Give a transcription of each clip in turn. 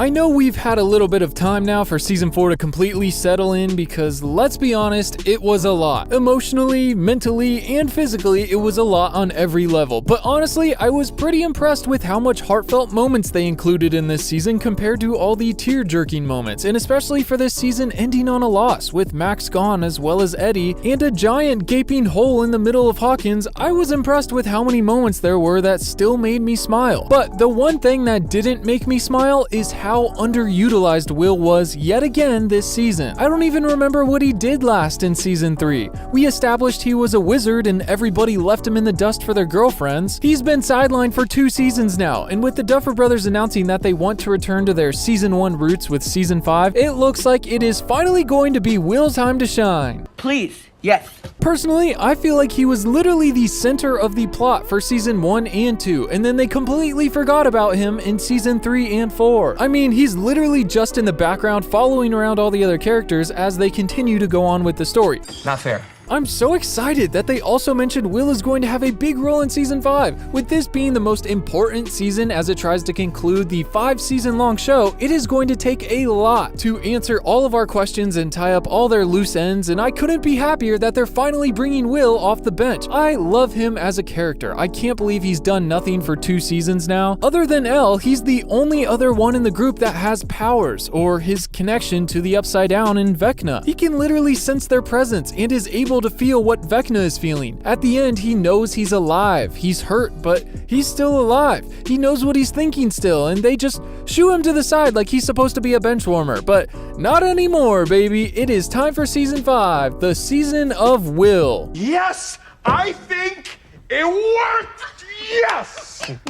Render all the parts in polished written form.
I know we've had a little bit of time now for season 4 to completely settle in because, let's be honest, it was a lot. Emotionally, mentally, and physically, it was a lot on every level. But honestly, I was pretty impressed with how much heartfelt moments they included in this season compared to all the tear-jerking moments, and especially for this season ending on a loss, with Max gone as well as Eddie, and a giant gaping hole in the middle of Hawkins. I was impressed with how many moments there were that still made me smile. But the one thing that didn't make me smile is how underutilized Will was yet again this season. I don't even remember what he did last in season 3. We established he was a wizard and everybody left him in the dust for their girlfriends. He's been sidelined for 2 seasons now, and with the Duffer Brothers announcing that they want to return to their season 1 roots with season 5, it looks like it is finally going to be Will's time to shine. Please, yes. Personally, I feel like he was literally the center of the plot for season 1 and 2, and then they completely forgot about him in season 3 and 4. I mean, he's literally just in the background following around all the other characters as they continue to go on with the story. Not fair. I'm so excited that they also mentioned Will is going to have a big role in season 5. With this being the most important season as it tries to conclude the 5-season long show, it is going to take a lot to answer all of our questions and tie up all their loose ends, and I couldn't be happier that they're finally bringing Will off the bench. I love him as a character. I can't believe he's done nothing for 2 seasons now. Other than Elle, he's the only other one in the group that has powers, or his connection to the Upside Down in Vecna. He can literally sense their presence and is able to feel what Vecna is feeling. At the end, he knows he's alive. He's hurt, but he's still alive. He knows what he's thinking still, and they just shoo him to the side like he's supposed to be a bench warmer. But not anymore, baby. It is time for season 5, the season of Will. Yes, I think it worked. Yes!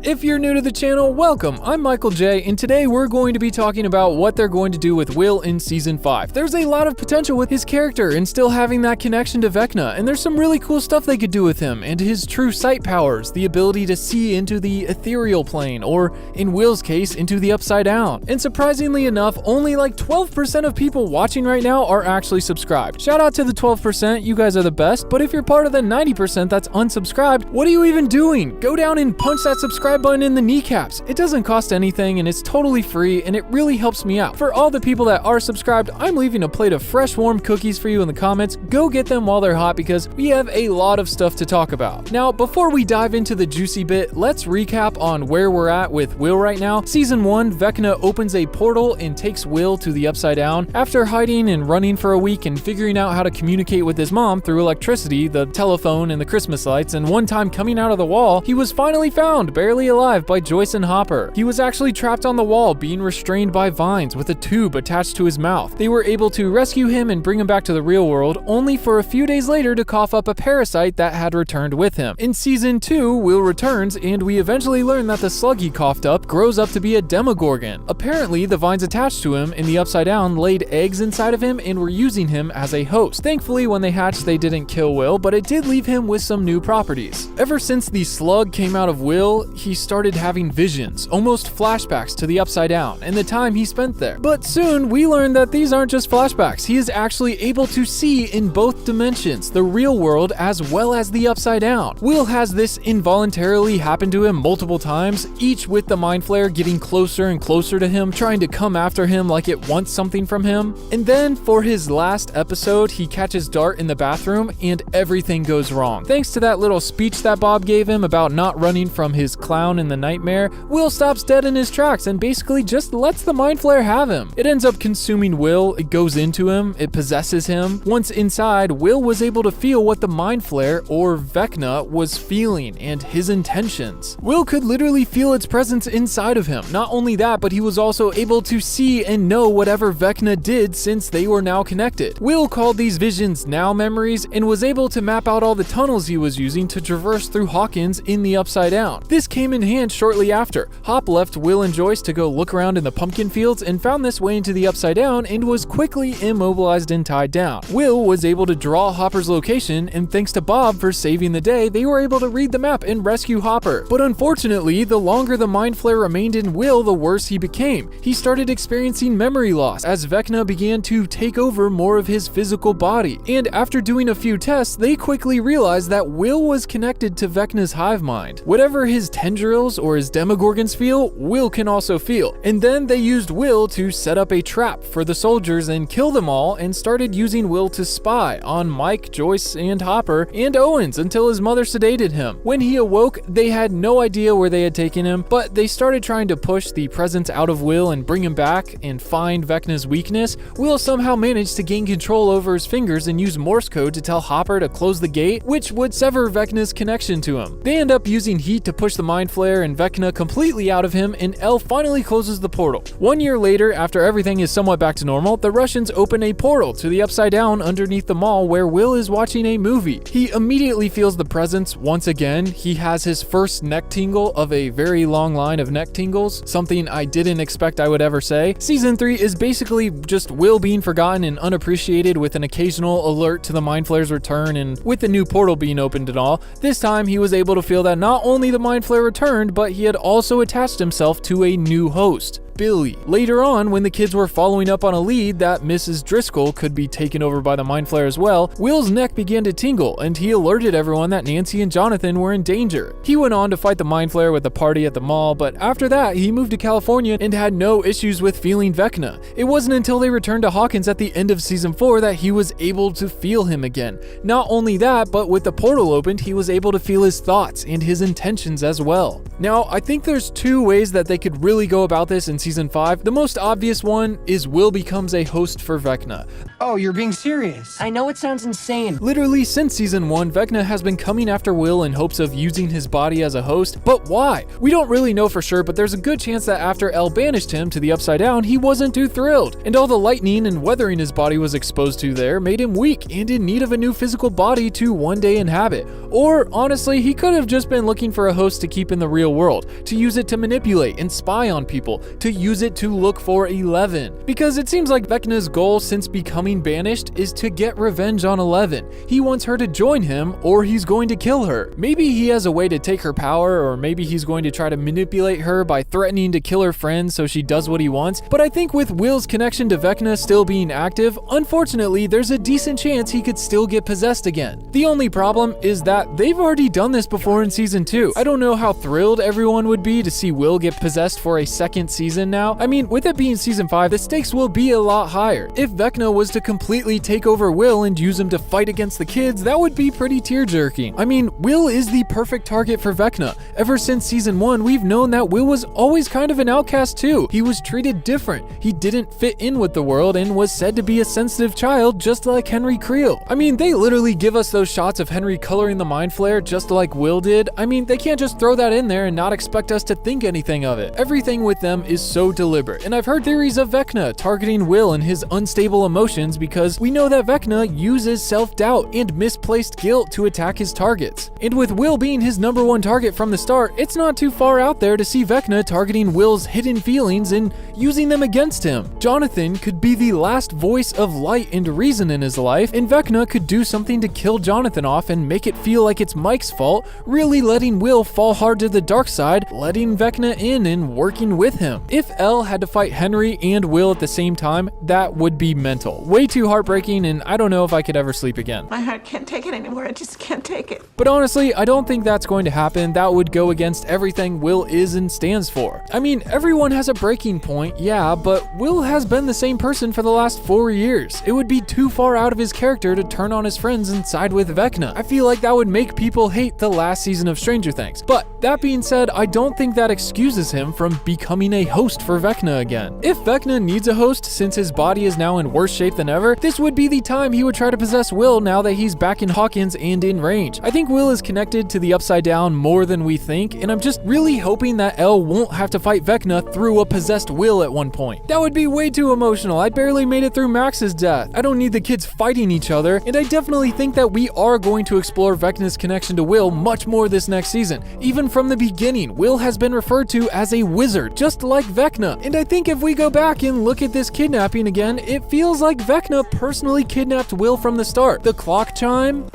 If you're new to the channel, welcome. I'm Michael J, and today we're going to be talking about what they're going to do with Will in season 5. There's a lot of potential with his character and still having that connection to Vecna, and there's some really cool stuff they could do with him and his true sight powers, the ability to see into the ethereal plane, or in Will's case, into the Upside Down. And surprisingly enough, only like 12% of people watching right now are actually subscribed. Shout out to the 12%, you guys are the best, but if you're part of the 90% that's unsubscribed, what are you even doing? Go down and punch that subscribe button in the kneecaps. It doesn't cost anything and it's totally free, and it really helps me out. For all the people that are subscribed, I'm leaving a plate of fresh warm cookies for you in the comments. Go get them while they're hot because we have a lot of stuff to talk about. Now, before we dive into the juicy bit, let's recap on where we're at with Will right now. Season 1, Vecna opens a portal and takes Will to the Upside Down. After hiding and running for a week and figuring out how to communicate with his mom through electricity, the telephone, and the Christmas lights, and one time coming out of the wall, he was finally found barely alive by Joyce and Hopper. He was actually trapped on the wall, being restrained by vines with a tube attached to his mouth. They were able to rescue him and bring him back to the real world, only for a few days later to cough up a parasite that had returned with him. In season 2, Will returns, and we eventually learn that the slug he coughed up grows up to be a demogorgon. Apparently, the vines attached to him in the Upside Down laid eggs inside of him and were using him as a host. Thankfully, when they hatched, they didn't kill Will, but it did leave him with some new properties. Ever since the slug came out of Will, he started having visions, almost flashbacks to the Upside Down and the time he spent there. But soon we learned that these aren't just flashbacks. He is actually able to see in both dimensions, the real world as well as the Upside Down. Will has this involuntarily happen to him multiple times, each with the mind flare getting closer and closer to him, trying to come after him like it wants something from him. And then for his last episode, he catches Dart in the bathroom and everything goes wrong. Thanks to that little speech that Bob gave him about not running from his clown in the nightmare, Will stops dead in his tracks and basically just lets the mind flare have him. It ends up consuming Will, it goes into him, it possesses him. Once inside, Will was able to feel what the mind flare, or Vecna, was feeling and his intentions. Will could literally feel its presence inside of him. Not only that, but he was also able to see and know whatever Vecna did since they were now connected. Will called these visions now memories and was able to map out all the tunnels he was using to traverse through Hawkins in the Upside Down. This came in hand shortly after. Hop left Will and Joyce to go look around in the pumpkin fields and found this way into the Upside Down and was quickly immobilized and tied down. Will was able to draw Hopper's location, and thanks to Bob for saving the day, they were able to read the map and rescue Hopper. But unfortunately, the longer the mind flare remained in Will, the worse he became. He started experiencing memory loss as Vecna began to take over more of his physical body. And after doing a few tests, they quickly realized that Will was connected to Vecna's hive mind. kind. Whatever his tendrils or his demogorgons feel, Will can also feel. And then they used Will to set up a trap for the soldiers and kill them all, and started using Will to spy on Mike, Joyce, and Hopper, and Owens until his mother sedated him. When he awoke, they had no idea where they had taken him, but they started trying to push the presence out of Will and bring him back and find Vecna's weakness. Will somehow managed to gain control over his fingers and use Morse code to tell Hopper to close the gate, which would sever Vecna's connection to him. They end up using heat to push the Mind Flayer and Vecna completely out of him, and El finally closes the portal. 1 year later, after everything is somewhat back to normal, the Russians open a portal to the Upside Down underneath the mall where Will is watching a movie. He immediately feels the presence once again. He has his first neck tingle of a very long line of neck tingles, something I didn't expect I would ever say. Season 3 is basically just Will being forgotten and unappreciated, with an occasional alert to the Mind Flayer's return, and with the new portal being opened and all. This time he was able to feel that not only the Mind Flayer returned, but he had also attached himself to a new host, Billy. Later on, when the kids were following up on a lead that Mrs. Driscoll could be taken over by the Mind Flayer as well, Will's neck began to tingle, and he alerted everyone that Nancy and Jonathan were in danger. He went on to fight the Mind Flayer with a party at the mall, but after that, he moved to California and had no issues with feeling Vecna. It wasn't until they returned to Hawkins at the end of season 4 that he was able to feel him again. Not only that, but with the portal opened, he was able to feel his thoughts and his intentions as well. Now, I think there's two ways that they could really go about this in season 5. The most obvious one is Will becomes a host for Vecna. Oh, you're being serious. I know it sounds insane. Literally since season 1, Vecna has been coming after Will in hopes of using his body as a host, but why? We don't really know for sure, but there's a good chance that after El banished him to the Upside Down, he wasn't too thrilled, and all the lightning and weathering his body was exposed to there made him weak and in need of a new physical body to one day inhabit. Or honestly, he could have just been looking for a host to keep in the real world, to use it to manipulate and spy on people, to use it to look for 11. Because it seems like Vecna's goal since becoming banished is to get revenge on 11. He wants her to join him, or he's going to kill her. Maybe he has a way to take her power, or maybe he's going to try to manipulate her by threatening to kill her friends so she does what he wants. But I think with Will's connection to Vecna still being active, unfortunately there's a decent chance he could still get possessed again. The only problem is that they've already done this before in season 2. I don't know how thrilled everyone would be to see Will get possessed for a second season now. I mean, with it being season 5, the stakes will be a lot higher. If Vecna was to completely take over Will and use him to fight against the kids, that would be pretty tear-jerking. I mean, Will is the perfect target for Vecna. Ever since season 1, we've known that Will was always kind of an outcast too. He was treated different. He didn't fit in with the world and was said to be a sensitive child, just like Henry Creel. I mean, they literally give us those shots of Henry coloring the Mind Flayer just like Will did. I mean, they can't just throw that in there and not expect us to think anything of it. Everything with them is so deliberate, and I've heard theories of Vecna targeting Will and his unstable emotions, because we know that Vecna uses self-doubt and misplaced guilt to attack his targets. And with Will being his #1 target from the start, it's not too far out there to see Vecna targeting Will's hidden feelings and using them against him. Jonathan could be the last voice of light and reason in his life, and Vecna could do something to kill Jonathan off and make it feel like it's Mike's fault, really letting Will fall hard to the dark side, letting Vecna in and working with him. If El had to fight Henry and Will at the same time, that would be mental. Way too heartbreaking, and I don't know if I could ever sleep again. My heart can't take it anymore. I just can't take it. But honestly, I don't think that's going to happen. That would go against everything Will is and stands for. I mean, everyone has a breaking point, yeah, but Will has been the same person for the last 4 years. It would be too far out of his character to turn on his friends and side with Vecna. I feel like that would make people hate the last season of Stranger Things. But that being said, I don't think that excuses him from becoming a host for Vecna again. If Vecna needs a host, since his body is now in worse shape than ever, this would be the time he would try to possess Will now that he's back in Hawkins and in range. I think Will is connected to the Upside Down more than we think, and I'm just really hoping that El won't have to fight Vecna through a possessed Will at one point. That would be way too emotional. I barely made it through Max's death. I don't need the kids fighting each other, and I definitely think that we are going to explore Vecna's connection to Will much more this next season. Even from the beginning, Will has been referred to as a wizard, just like Vecna. And I think if we go back and look at this kidnapping again, it feels like Vecna personally kidnapped Will from the start. The clock chime,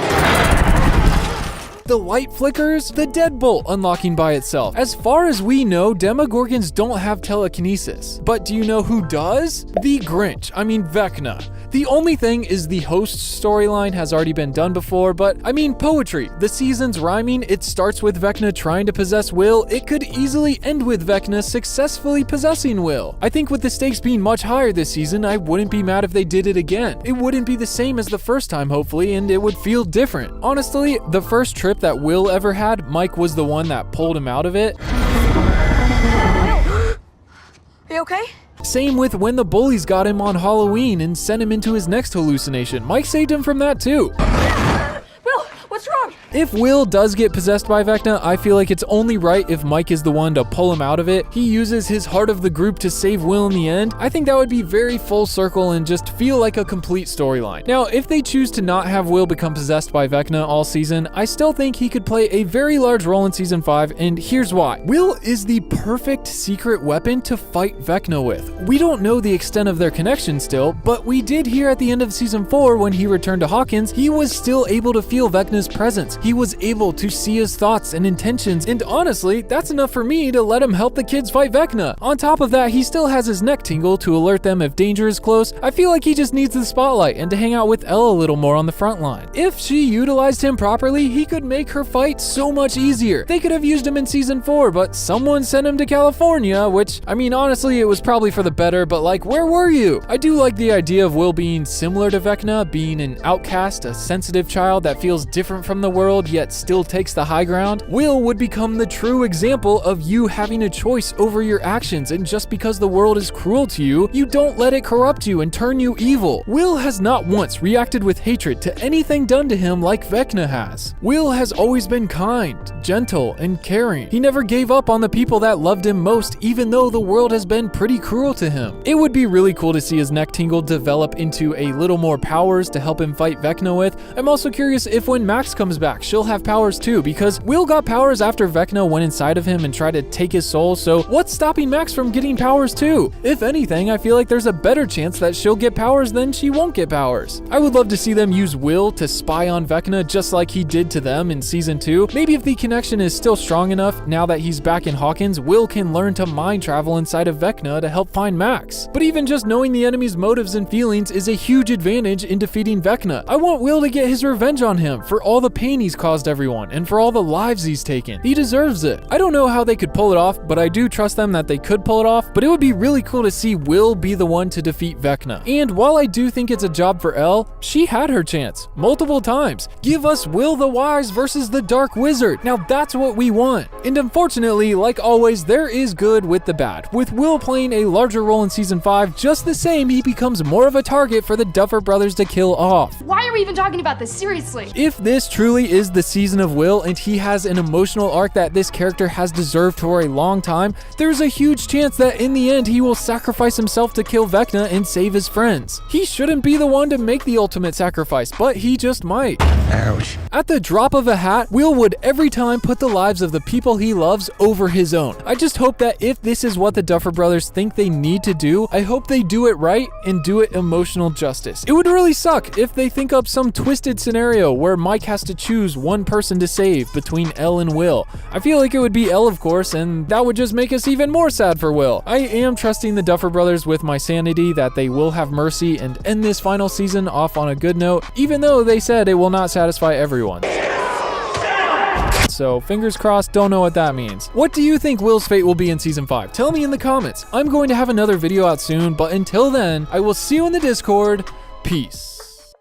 the light flickers, the deadbolt unlocking by itself. As far as we know, Demogorgons don't have telekinesis. But do you know who does? The Grinch, Vecna. The only thing is the host storyline has already been done before, but poetry. The season's rhyming, it starts with Vecna trying to possess Will. It could easily end with Vecna successfully possessing Will. I think with the stakes being much higher this season, I wouldn't be mad if they did it again. It wouldn't be the same as the first time, hopefully, and it would feel different. Honestly, the first trip that Will ever had, Mike was the one that pulled him out of it. Are you okay? Same with when the bullies got him on Halloween and sent him into his next hallucination. Mike saved him from that too. Will, what's wrong? If Will does get possessed by Vecna, I feel like it's only right if Mike is the one to pull him out of it. He uses his heart of the group to save Will in the end. I think that would be very full circle and just feel like a complete storyline. Now, if they choose to not have Will become possessed by Vecna all season, I still think he could play a very large role in season 5, and here's why. Will is the perfect secret weapon to fight Vecna with. We don't know the extent of their connection still, but we did hear at the end of season 4 when he returned to Hawkins, he was still able to feel Vecna's presence. He was able to see his thoughts and intentions, and honestly, that's enough for me to let him help the kids fight Vecna. On top of that, he still has his neck tingle to alert them if danger is close. I feel like he just needs the spotlight and to hang out with Elle a little more on the front line. If she utilized him properly, he could make her fight so much easier. They could have used him in season 4, but someone sent him to California, which, honestly, it was probably for the better, but where were you? I do like the idea of Will being similar to Vecna, being an outcast, a sensitive child that feels different from the world, yet still takes the high ground. Will would become the true example of you having a choice over your actions, and just because the world is cruel to you, you don't let it corrupt you and turn you evil. Will has not once reacted with hatred to anything done to him like Vecna has. Will has always been kind, gentle, and caring. He never gave up on the people that loved him most, even though the world has been pretty cruel to him. It would be really cool to see his neck tingle develop into a little more powers to help him fight Vecna with. I'm also curious if when Max comes back, she'll have powers too, because Will got powers after Vecna went inside of him and tried to take his soul, so what's stopping Max from getting powers too? If anything, I feel like there's a better chance that she'll get powers than she won't get powers. I would love to see them use Will to spy on Vecna just like he did to them in season 2. Maybe if the connection is still strong enough, now that he's back in Hawkins, Will can learn to mind travel inside of Vecna to help find Max. But even just knowing the enemy's motives and feelings is a huge advantage in defeating Vecna. I want Will to get his revenge on him for all the pain he's caused everyone and for all the lives he's taken. He deserves it. I don't know how they could pull it off, but I do trust them that they could pull it off, but it would be really cool to see Will be the one to defeat Vecna. And while I do think it's a job for Elle, she had her chance multiple times. Give us Will the Wise versus the Dark Wizard. Now that's what we want. And unfortunately, like always, there is good with the bad. With Will playing a larger role in season 5, just the same, he becomes more of a target for the Duffer Brothers to kill off. Why are we even talking about this? Seriously. If this truly is the season of Will and he has an emotional arc that this character has deserved for a long time, there's a huge chance that in the end he will sacrifice himself to kill Vecna and save his friends. He shouldn't be the one to make the ultimate sacrifice, but he just might. Ouch. At the drop of a hat, Will would every time put the lives of the people he loves over his own. I just hope that if this is what the Duffer Brothers think they need to do, I hope they do it right and do it emotional justice. It would really suck if they think up some twisted scenario where Mike has to choose one person to save between Elle and Will. I feel like it would be Elle, of course, and that would just make us even more sad for Will. I am trusting the Duffer Brothers with my sanity that they will have mercy and end this final season off on a good note, even though they said it will not satisfy everyone. So fingers crossed, don't know what that means. What do you think Will's fate will be in season 5? Tell me in the comments. I'm going to have another video out soon, but until then, I will see you in the Discord. Peace.